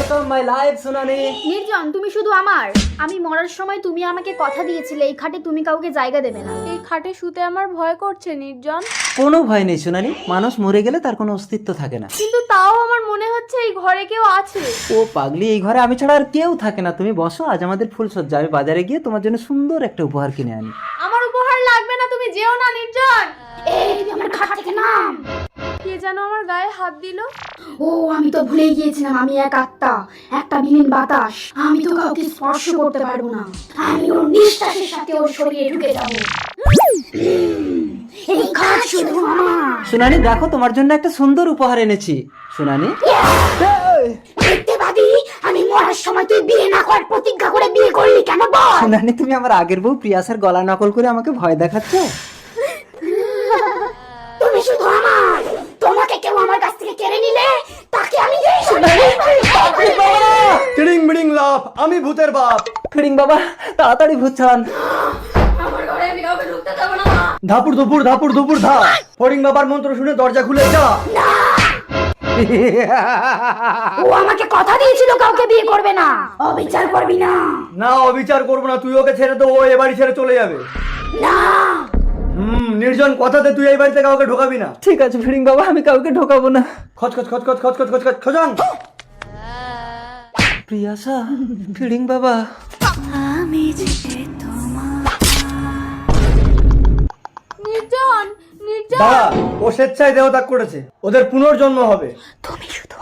Welcome my life সোনালি। নির্জন, তুমি শুধু আমার। আমি মরার সময় তুমি আমাকে কথা দিয়েছিলে এই খাটে তুমি কাউকে জায়গা দেবে না। এই খাটে শুতে আমার ভয় করছে নির্জন। কোনো ভয় নেই সোনালি, মানুষ মরে গেলে তার কোনো অস্তিত্ব থাকে না। কিন্তু তাও আমার মনে হচ্ছে এই ঘরে কেউ আছে। ও পাগলি, এই ঘরে আমি ছাড়া আর কেউ থাকে না। তুমি বসো, আজ আমাদের ফুলসজ্জা। আমি বাজারে গিয়ে তোমার জন্য সুন্দর একটা উপহার কিনে আনি। আমার উপহার লাগবে না, তুমি যেও না নির্জন। এই তুই আমার খাট থেকে নাম। কে যেন আমার গায়ে হাত দিল। ও আমি তো ভুলেই গিয়েছিলাম, আমি এক আত্মা, একটা বিলীন বাতাস। আমি তো কাউকে স্পর্শ করতে পারবো না। আমি ওর নিঃশ্বাসের সাথে ওর শরীরে ঢুকে যাব। এই খাট শুধু আমার। সোনালি দেখো, তোমার জন্য একটা সুন্দর উপহার এনেছি। সোনালি দেখতে পাবি, আমি মরার সময় তুই বিয়ে না করার প্রতিজ্ঞা করে বিয়ে করলি কেন বল? সোনালি, তুমি আমার আগের বউ প্রিয়াসের গলা নকল করে আমাকে ভয় দেখাচ্ছ। তুমি শুধু আমার। তোমাকে কেউ আমার কাছ থেকে কেড়ে নিলে তাকে আমি টিড়িং বিড়িং লাভ, আমি ভূতের বাপ। ফিরিং বাবা, তাড়াতাড়ি ভূত ছাড়ান। আমার ঘরে আমি কাউকে ঢুকতে দেব না। ধাপুর ধুপুর ধাপুর ধুপুর ধা, ফড়িং বাবার মন্ত্র শুনে দরজা খুলে যা। ও আমাকে কথা দিয়েছিল কাউকে বিয়ে করবে না। অবিচার করবি না। না, অবিচার করবো না। তুই ওকে ছেড়ে তো ও এ বাড়ি ছেড়ে চলে যাবে। না নির্জন, কথাতে তুই এই বাড়িতে কাউকে ঢোকাবি না। ঠিক আছে ফিরিং বাবা, আমি কাউকে ঢোকাবো না। খচ খচ খচ খচ খচ খচ খচ খচ খচাং। প্রিয়াসা, ফিরিং বাবা। নির্জন, নির্জন। দাঁড়া, ও স্বেচ্ছায় দেহত্যাগ করেছে। ওদের পুনর্জন্ম হবে। তুমি শুধু